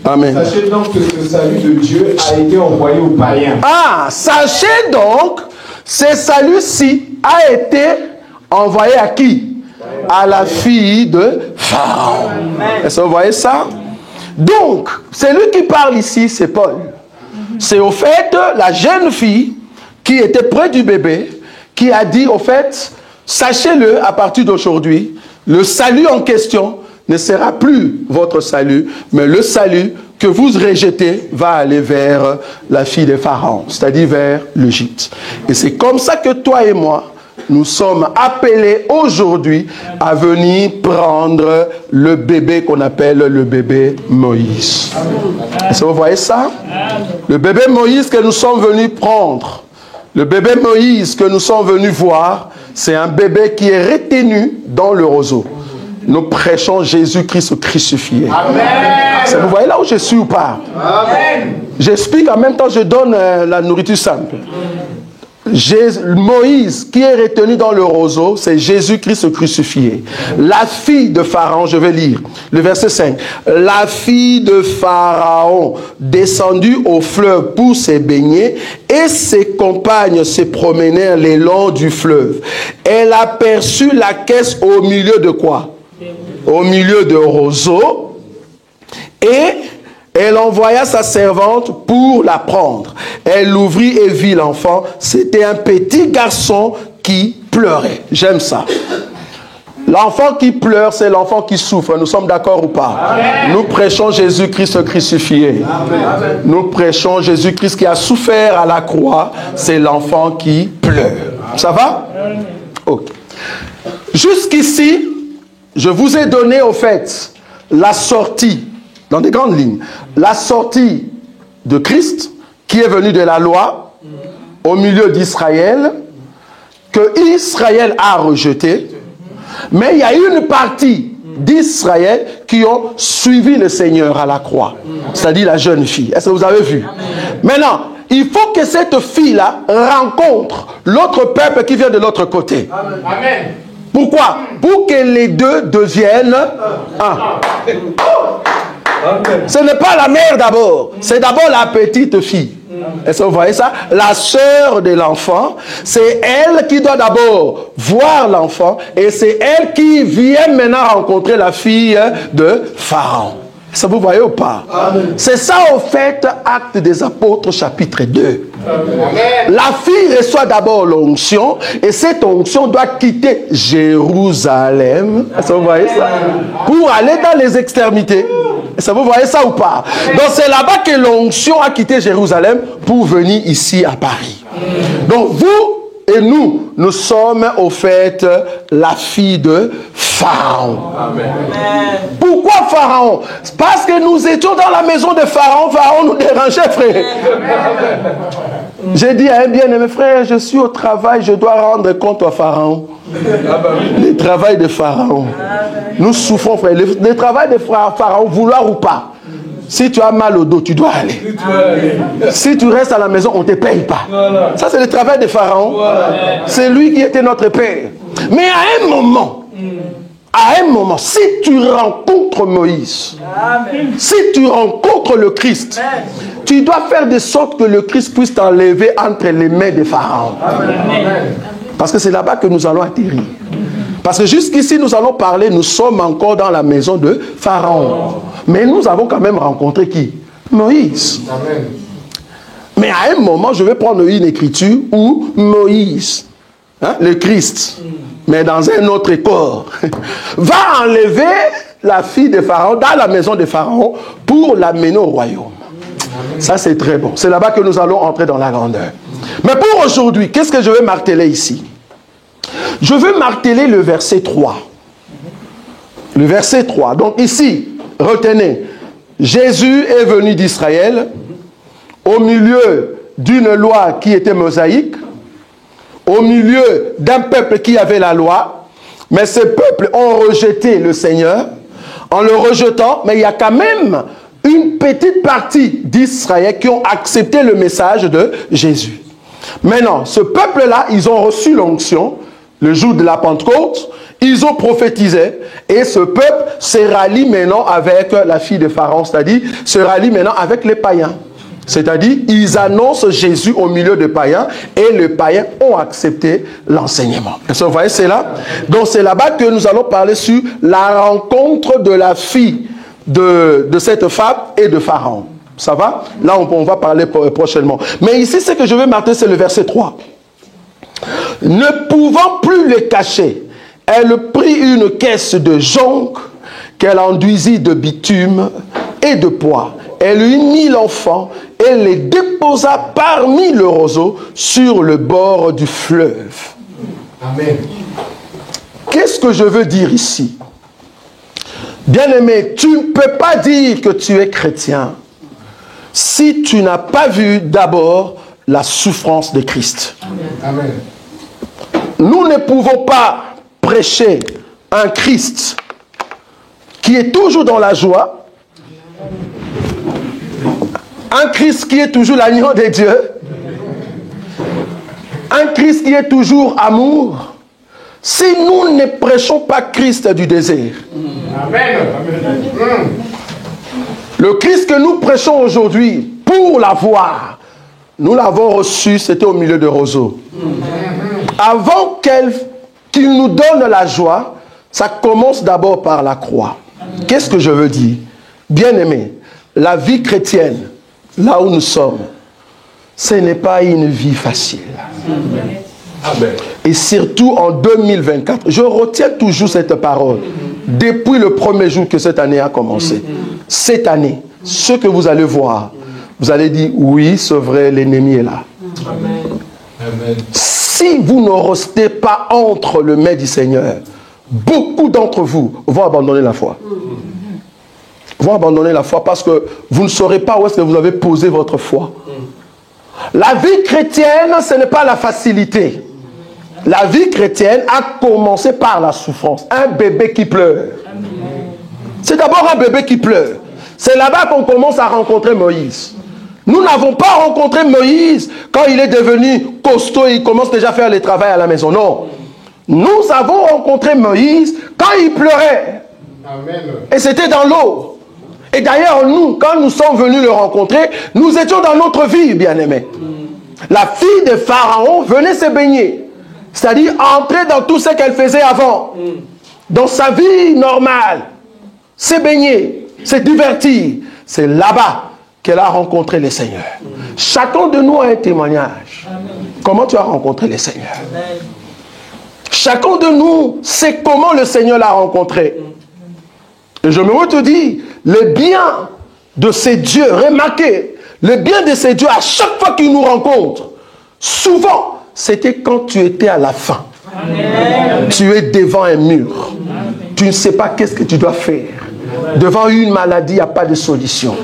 Amen. Sachez donc que ce salut de Dieu a été envoyé aux païens. Ah, sachez donc, ce salut-ci a été envoyé à qui? À la fille de Pharaon. Est-ce que vous voyez ça? Donc, celui qui parle ici, c'est Paul. C'est au fait la jeune fille qui était près du bébé, qui a dit au fait, sachez-le à partir d'aujourd'hui, le salut en question ne sera plus votre salut, mais le salut que vous rejetez va aller vers la fille de Pharaon, c'est-à-dire vers l'Égypte. Et c'est comme ça que toi et moi, nous sommes appelés aujourd'hui à venir prendre le bébé qu'on appelle le bébé Moïse. Est-ce que vous voyez ça? Le bébé Moïse que nous sommes venus prendre, le bébé Moïse que nous sommes venus voir, c'est un bébé qui est retenu dans le roseau. Nous prêchons Jésus-Christ crucifié. Amen. Vous voyez là où je suis ou pas? J'explique en même temps, je donne la nourriture simple. Moïse qui est retenu dans le roseau, c'est Jésus-Christ crucifié. La fille de Pharaon, je vais lire le verset 5. La fille de Pharaon descendue au fleuve pour se baigner et ses compagnes se promenèrent le long du fleuve. Elle aperçut la caisse au milieu de quoi? Au milieu de roseau, et elle envoya sa servante pour la prendre. Elle l'ouvrit et vit l'enfant. C'était un petit garçon qui pleurait. J'aime ça. L'enfant qui pleure, c'est l'enfant qui souffre. Nous sommes d'accord ou pas? Amen. Nous prêchons Jésus-Christ crucifié. Amen. Nous prêchons Jésus-Christ qui a souffert à la croix. C'est l'enfant qui pleure. Ça va? Ok. Jusqu'ici, je vous ai donné au fait la sortie, dans des grandes lignes, la sortie de Christ qui est venu de la loi au milieu d'Israël, que Israël a rejeté, mais il y a une partie d'Israël qui ont suivi le Seigneur à la croix, c'est-à-dire la jeune fille. Est-ce que vous avez vu? Maintenant, il faut que cette fille-là rencontre l'autre peuple qui vient de l'autre côté. Amen. Pourquoi? Pour que les deux deviennent un. Ce n'est pas la mère d'abord, c'est d'abord la petite fille. Est-ce que vous voyez ça? La sœur de l'enfant, c'est elle qui doit d'abord voir l'enfant et c'est elle qui vient maintenant rencontrer la fille de Pharaon. Ça vous voyez ou pas? C'est ça au fait, Acte des Apôtres chapitre 2. Amen. La fille reçoit d'abord l'onction et cette onction doit quitter Jérusalem. Ça vous voyez ça? Pour aller dans les extrémités. Ça vous voyez ça ou pas? Donc c'est là-bas que l'onction a quitté Jérusalem pour venir ici à Paris. Donc vous et nous, nous sommes au fait la fille de Pharaon. Amen. Pourquoi Pharaon? Parce que nous étions dans la maison de Pharaon. Pharaon nous dérangeait, frère. J'ai dit à un bien-aimé, frère, je suis au travail, je dois rendre compte à Pharaon. Le travail de Pharaon. Nous souffrons, frère. Le travail de Pharaon, vouloir ou pas. Si tu as mal au dos, tu dois aller. Si tu restes à la maison, on ne te paye pas. Ça, c'est le travail de Pharaon. C'est lui qui était notre père. Mais à un moment, si tu rencontres Moïse, si tu rencontres le Christ, tu dois faire de sorte que le Christ puisse t'enlever entre les mains de Pharaon. Parce que c'est là-bas que nous allons atterrir. Parce que jusqu'ici, nous allons parler, nous sommes encore dans la maison de Pharaon. Mais nous avons quand même rencontré qui? Moïse. Amen. Mais à un moment, je vais prendre une écriture où Moïse, le Christ, mais dans un autre corps, va enlever la fille de Pharaon dans la maison de Pharaon pour l'amener au royaume. Ça, c'est très bon. C'est là-bas que nous allons entrer dans la grandeur. Mais pour aujourd'hui, qu'est-ce que je veux marteler ici? Je veux marteler le verset 3. Le verset 3. Donc ici, retenez, Jésus est venu d'Israël au milieu d'une loi qui était mosaïque, au milieu d'un peuple qui avait la loi, mais ces peuples ont rejeté le Seigneur. En le rejetant, mais il y a quand même une petite partie d'Israël qui ont accepté le message de Jésus. Maintenant, ce peuple-là, ils ont reçu l'onction le jour de la Pentecôte, ils ont prophétisé, et ce peuple se rallie maintenant avec la fille de Pharaon, c'est-à-dire se rallie maintenant avec les païens. C'est-à-dire, ils annoncent Jésus au milieu des païens, et les païens ont accepté l'enseignement. Est-ce que vous voyez, c'est là? Donc c'est là-bas que nous allons parler sur la rencontre de la fille de cette femme et de Pharaon. Ça va? Là, on va parler prochainement. Mais ici, ce que je veux marquer, c'est le verset 3. Ne pouvant plus les cacher, elle prit une caisse de jonc qu'elle enduisit de bitume et de pois. Elle lui mit l'enfant et les déposa parmi le roseau sur le bord du fleuve. Amen. Qu'est-ce que je veux dire ici? Bien-aimé, tu ne peux pas dire que tu es chrétien si tu n'as pas vu d'abord la souffrance de Christ. Amen. Nous ne pouvons pas prêcher un Christ qui est toujours dans la joie, un Christ qui est toujours l'agneau de Dieu, un Christ qui est toujours amour, si nous ne prêchons pas Christ du désert. Amen. Le Christ que nous prêchons aujourd'hui, pour l'avoir, nous l'avons reçu, c'était au milieu de roseaux. Avant qu'il nous donne la joie, ça commence d'abord par la croix. Qu'est-ce que je veux dire? Bien-aimé, la vie chrétienne, là où nous sommes, ce n'est pas une vie facile. Amen. Et surtout en 2024, je retiens toujours cette parole. Depuis le premier jour que cette année a commencé. Cette année, ce que vous allez voir, vous allez dire, oui, c'est vrai, l'ennemi est là. Amen. Amen. Si vous ne restez pas entre le mains du Seigneur, beaucoup d'entre vous vont abandonner la foi. Vont abandonner la foi parce que vous ne saurez pas où est-ce que vous avez posé votre foi. La vie chrétienne, ce n'est pas la facilité. La vie chrétienne a commencé par la souffrance. Un bébé qui pleure. C'est d'abord un bébé qui pleure. C'est là-bas qu'on commence à rencontrer Moïse. Nous n'avons pas rencontré Moïse quand il est devenu costaud et il commence déjà à faire le travail à la maison. Non. Nous avons rencontré Moïse quand il pleurait. Amen. Et c'était dans l'eau. Et d'ailleurs, nous, quand nous sommes venus le rencontrer, nous étions dans notre vie, bien-aimés. La fille de Pharaon venait se baigner. C'est-à-dire entrer dans tout ce qu'elle faisait avant. Dans sa vie normale. Se baigner, se divertir. C'est là-bas qu'elle a rencontré le Seigneur. Chacun de nous a un témoignage. Comment tu as rencontré le Seigneur? Chacun de nous sait comment le Seigneur l'a rencontré. Et je me te dire, le bien de ces dieux, remarquez, le bien de ces dieux, à chaque fois qu'ils nous rencontrent, souvent, c'était quand tu étais à la fin. Amen. Tu es devant un mur. Amen. Tu ne sais pas qu'est-ce que tu dois faire. Devant une maladie, il n'y a pas de solution.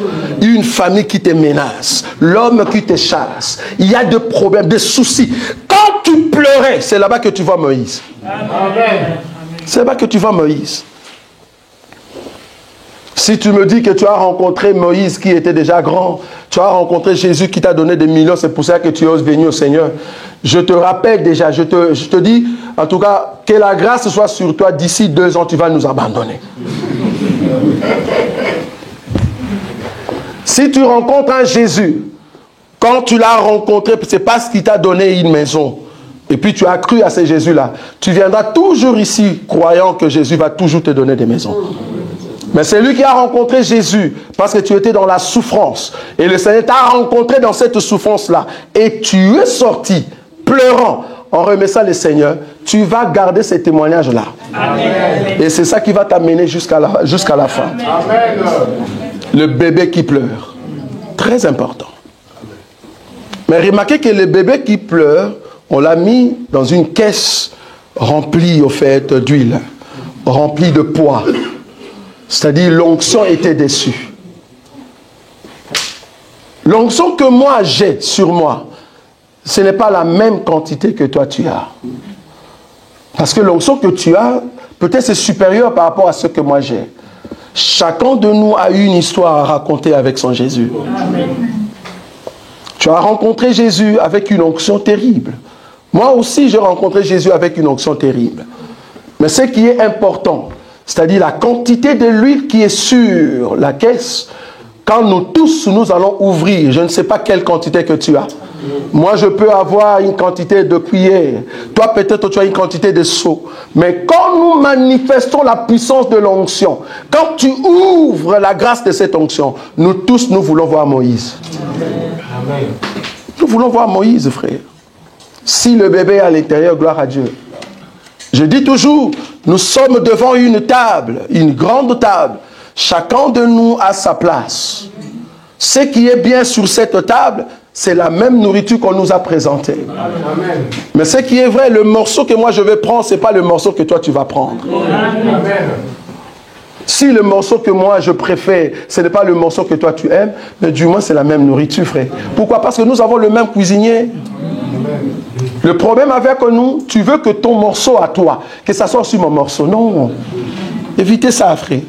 Une famille qui te menace. L'homme qui te chasse. Il y a des problèmes, des soucis. Quand tu pleurais, c'est là-bas que tu vois Moïse. Amen. C'est là-bas que tu vois Moïse. Si tu me dis que tu as rencontré Moïse qui était déjà grand, tu as rencontré Jésus qui t'a donné des millions, c'est pour ça que tu oses venir au Seigneur. Je te rappelle déjà, je te dis, en tout cas, que la grâce soit sur toi. D'ici 2 ans, tu vas nous abandonner. Si tu rencontres un Jésus, quand tu l'as rencontré, c'est parce qu'il t'a donné une maison. Et puis tu as cru à ce Jésus-là. Tu viendras toujours ici, croyant que Jésus va toujours te donner des maisons. Mais c'est lui qui a rencontré Jésus parce que tu étais dans la souffrance. Et le Seigneur t'a rencontré dans cette souffrance-là. Et tu es sorti pleurant en remerciant le Seigneur. Tu vas garder ces témoignages-là. Et c'est ça qui va t'amener jusqu'à la fin. Amen. Le bébé qui pleure. Très important. Mais remarquez que le bébé qui pleure, on l'a mis dans une caisse remplie au fait d'huile, remplie de poids. C'est-à-dire l'onction était dessus. L'onction que moi j'ai sur moi, ce n'est pas la même quantité que toi tu as. Parce que l'onction que tu as, peut-être c'est supérieur par rapport à ce que moi j'ai. Chacun de nous a eu une histoire à raconter avec son Jésus. Amen. Tu as rencontré Jésus avec une onction terrible. Moi aussi, j'ai rencontré Jésus avec une onction terrible. Mais ce qui est important, c'est-à-dire la quantité de l'huile qui est sur la caisse, quand nous tous, nous allons ouvrir, je ne sais pas quelle quantité que tu as. Moi, je peux avoir une quantité de cuillère. Toi, peut-être, tu as une quantité de seau. Mais quand nous manifestons la puissance de l'onction, quand tu ouvres la grâce de cette onction, nous tous, nous voulons voir Moïse. Amen. Nous voulons voir Moïse, frère. Si le bébé est à l'intérieur, gloire à Dieu. Je dis toujours, nous sommes devant une table, une grande table. Chacun de nous a sa place. Ce qui est bien sur cette table, c'est la même nourriture qu'on nous a présentée. Amen. Mais ce qui est vrai, le morceau que moi je vais prendre, ce n'est pas le morceau que toi tu vas prendre. Amen. Si le morceau que moi je préfère, ce n'est pas le morceau que toi tu aimes, mais du moins c'est la même nourriture, frère. Pourquoi? Parce que nous avons le même cuisinier. Amen. Le problème avec nous, tu veux que ton morceau à toi, que ça soit aussi mon morceau. Non. Évitez ça, frère.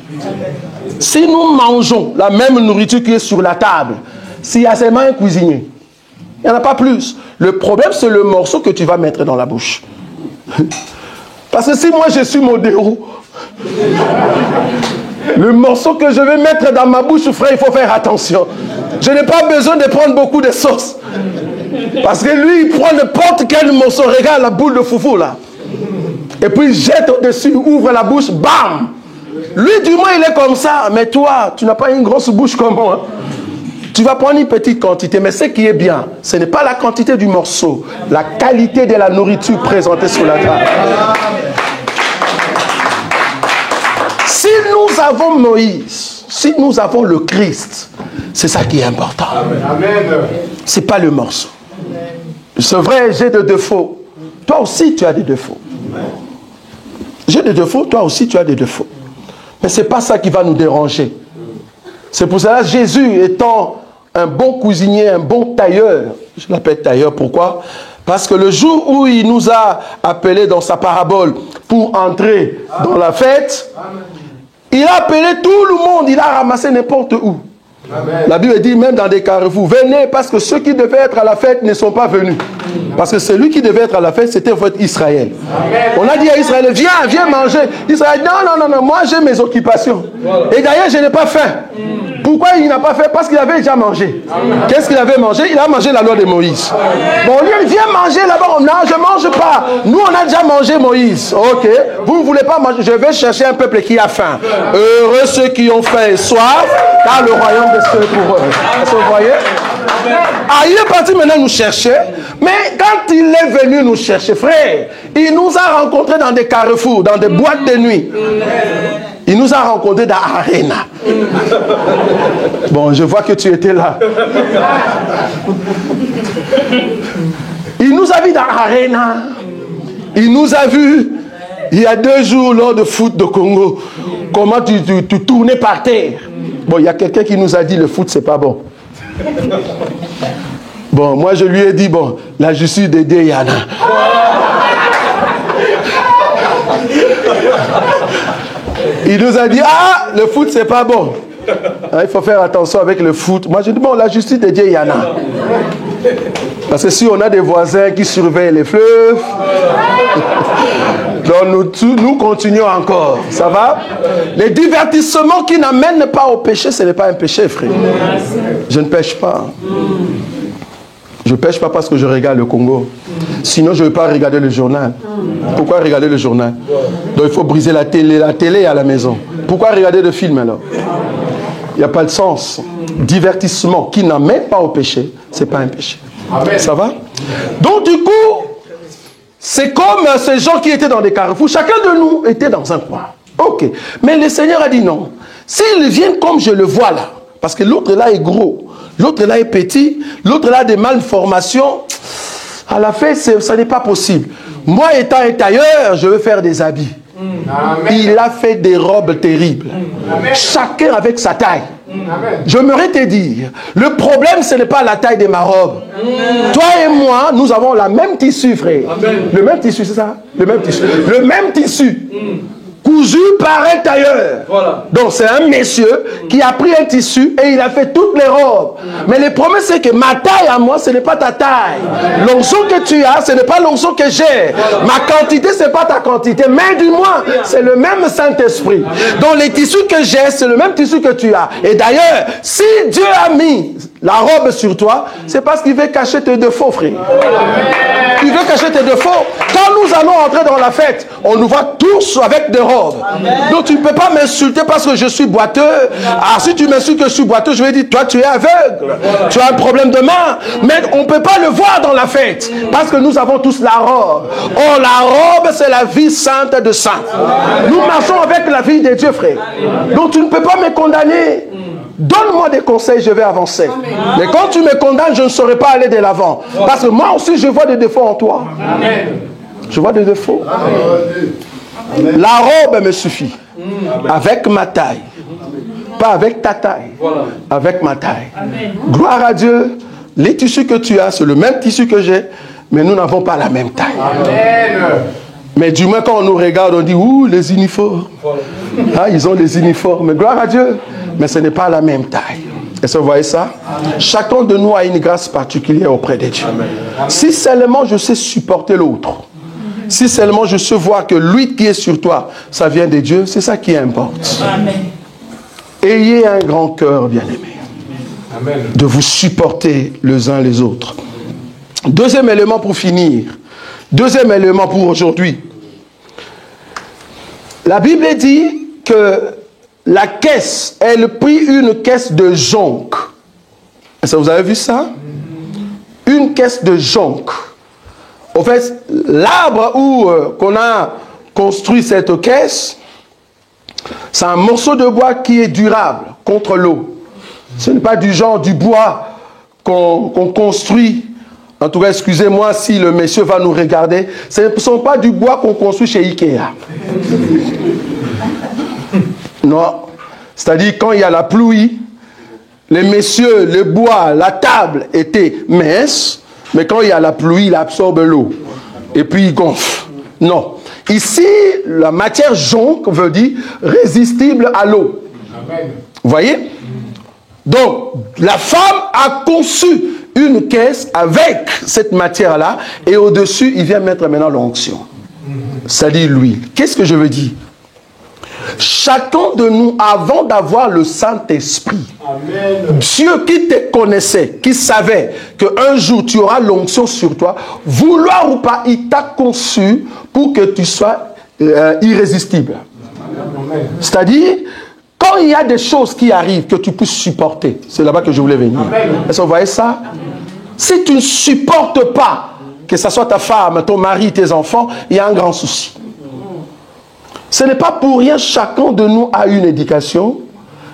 Si nous mangeons la même nourriture qui est sur la table, s'il y a seulement un cuisinier, il n'y en a pas plus. Le problème, c'est le morceau que tu vas mettre dans la bouche. Parce que si moi, je suis modéré, le morceau que je vais mettre dans ma bouche, frère, il faut faire attention. Je n'ai pas besoin de prendre beaucoup de sauce. Parce que lui, il prend n'importe quel morceau. Regarde la boule de foufou, là. Et puis, il jette au-dessus, ouvre la bouche, bam! Lui, du moins, il est comme ça. Mais toi, tu n'as pas une grosse bouche comme moi. Tu vas prendre une petite quantité. Mais ce qui est bien, ce n'est pas la quantité du morceau. La qualité de la nourriture présentée sur la table. Si nous avons Moïse, si nous avons le Christ, c'est ça qui est important. Ce n'est pas le morceau. C'est vrai, j'ai des défauts. Toi aussi, tu as des défauts. J'ai des défauts, toi aussi, tu as des défauts. Mais ce n'est pas ça qui va nous déranger. C'est pour cela, Jésus étant un bon cuisinier, un bon tailleur, je l'appelle tailleur, pourquoi? Parce que le jour où il nous a appelés dans sa parabole pour entrer dans la fête, il a appelé tout le monde, il a ramassé n'importe où. Amen. La Bible dit même dans des carrefours, venez parce que ceux qui devaient être à la fête ne sont pas venus. Parce que celui qui devait être à la fête, c'était votre Israël. Amen. On a dit à Israël, viens manger. Israël, non, moi j'ai mes occupations. Voilà. Et d'ailleurs, je n'ai pas faim. Pourquoi il n'a pas fait? Parce qu'il avait déjà mangé. Qu'est-ce qu'il avait mangé? Il a mangé la loi de Moïse. Bon, lui, viens manger là-bas. Non, je ne mange pas. Nous, on a déjà mangé Moïse. Ok. Vous ne voulez pas manger? Je vais chercher un peuple qui a faim. Heureux ceux qui ont faim et soif, car le royaume de Dieu est pour eux. Vous voyez? Ah, il est parti maintenant nous chercher. Mais quand il est venu nous chercher, frère, il nous a rencontrés dans des carrefours, dans des boîtes de nuit. Il nous a rencontrés dans Arena. Bon, je vois que tu étais là. Il nous a vus dans Arena. Il nous a vus il y a 2 jours lors de foot de Congo. Comment tu tournais par terre. Bon, il y a quelqu'un qui nous a dit le foot, c'est pas bon. Bon, moi je lui ai dit, bon, la justice de Dieu, il y en a. Il nous a dit, le foot, c'est pas bon. Il faut faire attention avec le foot. Moi, je dis, bon, la justice de Dieu, il y en a. Parce que si on a des voisins qui surveillent les fleuves, donc nous continuons encore. Ça va? Les divertissements qui n'amènent pas au péché, ce n'est pas un péché, frère. Je ne pêche pas. Je ne pêche pas parce que je regarde le Congo. Sinon, je ne vais pas regarder le journal. Pourquoi regarder le journal? Donc, il faut briser la télé à la maison. Pourquoi regarder le film alors? Il n'y a pas de sens. Divertissement qui n'amène pas au péché, ce n'est pas un péché. Amen. Ça va? Donc, du coup, c'est comme ces gens qui étaient dans des carrefours. Chacun de nous était dans un coin. Ok. Mais le Seigneur a dit non. S'ils viennent comme je le vois là, parce que l'autre là est gros, l'autre là est petit, l'autre là a des malformations. À la fin, ça n'est pas possible. Moi, étant un tailleur, je veux faire des habits. Amen. Il a fait des robes terribles. Amen. Chacun avec sa taille. Amen. J'aimerais te dire, le problème, ce n'est pas la taille de ma robe. Amen. Toi et moi, nous avons la même tissu, frère. Amen. Le même tissu, c'est ça? Le même tissu. Le même tissu. Cousu par un tailleur. Voilà. Donc c'est un monsieur qui a pris un tissu et il a fait toutes les robes. Mais le problème c'est que ma taille à moi, ce n'est pas ta taille. L'onction que tu as, ce n'est pas l'onction que j'ai. Ma quantité, ce n'est pas ta quantité. Mais du moins, c'est le même Saint-Esprit. Donc les tissus que j'ai, c'est le même tissu que tu as. Et d'ailleurs, si Dieu a mis la robe sur toi, c'est parce qu'il veut cacher tes défauts, frère. Il veut cacher tes défauts. Quand nous allons entrer dans la fête, on nous voit tous avec des robes. Amen. Donc tu ne peux pas m'insulter parce que je suis boiteux. Alors si tu m'insultes que je suis boiteux, je vais dire, toi tu es aveugle. Voilà. Tu as un problème de main. Mais on ne peut pas le voir dans la fête. Parce que nous avons tous la robe. Oh, la robe, c'est la vie sainte de saints. Nous marchons avec la vie de Dieu, frère. Donc tu ne peux pas me condamner. Donne-moi des conseils, je vais avancer. Amen. Mais quand tu me condamnes, je ne saurais pas aller de l'avant. Parce que moi aussi, je vois des défauts en toi. Amen. Je vois des défauts. Amen. La robe me suffit. Amen. Avec ma taille. Pas avec ta taille. Voilà. Avec ma taille. Amen. Gloire à Dieu. Les tissus que tu as, c'est le même tissu que j'ai, mais nous n'avons pas la même taille. Amen. Mais du moins, quand on nous regarde, on dit, ouh, les uniformes. Voilà. Ah, ils ont les uniformes. Gloire à Dieu. Mais ce n'est pas la même taille. Est-ce que vous voyez ça? Amen. Chacun de nous a une grâce particulière auprès de Dieu. Amen. Si seulement je sais supporter l'autre, si seulement je sais voir que l'huile qui est sur toi, ça vient de Dieu, c'est ça qui importe. Amen. Ayez un grand cœur, bien-aimé, de vous supporter les uns les autres. Deuxième élément pour finir. Deuxième élément pour aujourd'hui. La Bible dit que la caisse, elle prit une caisse de jonc. Est-ce que vous avez vu ça? Une caisse de jonc. En fait, l'arbre où qu'on a construit cette caisse, c'est un morceau de bois qui est durable contre l'eau. Ce n'est pas du genre du bois qu'on construit. En tout cas, excusez-moi si le monsieur va nous regarder. Ce ne sont pas du bois qu'on construit chez Ikea. Non. C'est-à-dire, quand il y a la pluie, les messieurs, le bois, la table étaient minces, mais quand il y a la pluie, il absorbe l'eau. Et puis, il gonfle. Non. Ici, la matière jonc veut dire résistible à l'eau. Vous voyez? Donc, la femme a conçu une caisse avec cette matière-là, et au-dessus, il vient mettre maintenant l'onction. C'est-à-dire l'huile. Qu'est-ce que je veux dire? Chacun de nous, avant d'avoir le Saint-Esprit, Dieu qui te connaissait, qui savait qu'un jour tu auras l'onction sur toi, vouloir ou pas, il t'a conçu pour que tu sois irrésistible. C'est-à-dire, quand il y a des choses qui arrivent que tu puisses supporter, c'est là-bas que je voulais venir. Est-ce que vous voyez ça? Si tu ne supportes pas, que ce soit ta femme, ton mari, tes enfants, il y a un grand souci. Ce n'est pas pour rien, chacun de nous a une éducation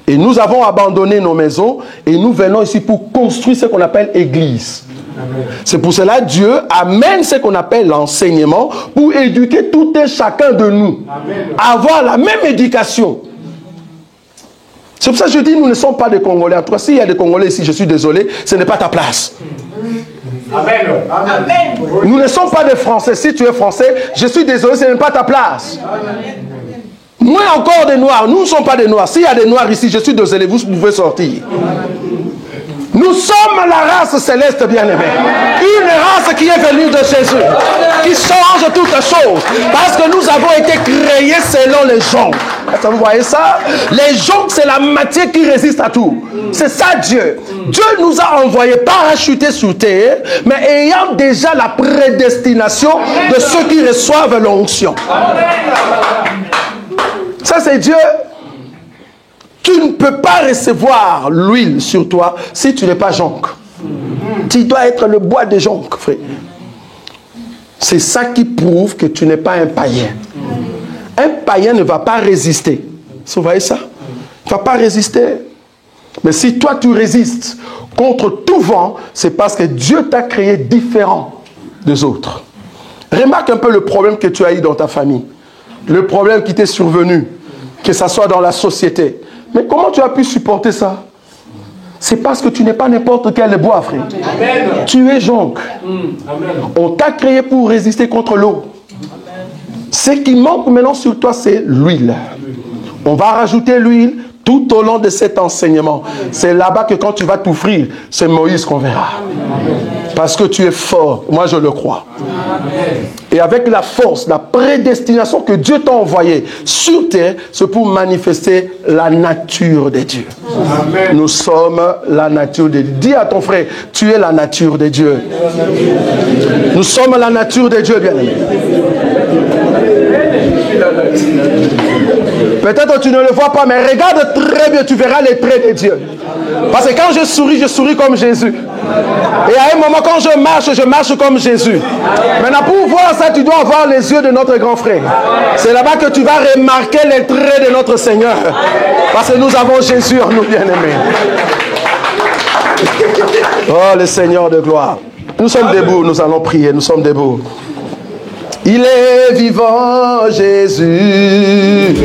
et nous avons abandonné nos maisons et nous venons ici pour construire ce qu'on appelle église. C'est pour cela que Dieu amène ce qu'on appelle l'enseignement pour éduquer tout et chacun de nous à avoir la même éducation. C'est pour ça que je dis nous ne sommes pas des Congolais. En tout cas, s'il y a des Congolais ici, je suis désolé, ce n'est pas ta place. Amen. Amen. Nous ne sommes pas des Français. Si tu es Français, je suis désolé, ce n'est pas ta place. Amen. Moins encore des Noirs. Nous ne sommes pas des Noirs. S'il y a des Noirs ici, je suis désolé, vous pouvez sortir. Nous sommes la race céleste bien-aimée. Une race qui est venue de Jésus, qui change toutes choses. Parce que nous avons été créés selon les joncs. Est-ce que vous voyez ça? Les joncs, c'est la matière qui résiste à tout. C'est ça Dieu. Dieu nous a envoyés parachutés sur terre, mais ayant déjà la prédestination de ceux qui reçoivent l'onction. Ça c'est Dieu. Tu ne peux pas recevoir l'huile sur toi si tu n'es pas jonc. Tu dois être le bois de jonc, frère. C'est ça qui prouve que tu n'es pas un païen. Un païen ne va pas résister. Vous voyez ça? Il ne va pas résister. Mais si toi tu résistes, contre tout vent, c'est parce que Dieu t'a créé différent des autres. Remarque un peu le problème que tu as eu dans ta famille. Le problème qui t'est survenu, que ce soit dans la société. Mais comment tu as pu supporter ça? C'est parce que tu n'es pas n'importe quel bois, frère. Amen. Tu es jonc. On t'a créé pour résister contre l'eau. Ce qui manque maintenant sur toi, c'est l'huile. On va rajouter l'huile tout au long de cet enseignement. C'est là-bas que quand tu vas t'ouvrir, c'est Moïse qu'on verra. Parce que tu es fort. Moi, je le crois. Et avec la force, la prédestination que Dieu t'a envoyée sur terre, c'est pour manifester la nature de Dieu. Amen. Nous sommes la nature de Dieu. Dis à ton frère, tu es la nature de Dieu. Nous sommes la nature de Dieu, bien-aimé. Peut-être tu ne le vois pas, mais regarde très bien, tu verras les traits de Dieu. Parce que quand je souris comme Jésus. Et à un moment, quand je marche comme Jésus. Maintenant, pour voir ça, tu dois avoir les yeux de notre grand frère. C'est là-bas que tu vas remarquer les traits de notre Seigneur. Parce que nous avons Jésus en nous, bien-aimés. Oh, le Seigneur de gloire. Nous sommes debout, nous allons prier, nous sommes debout. Il est vivant, Jésus.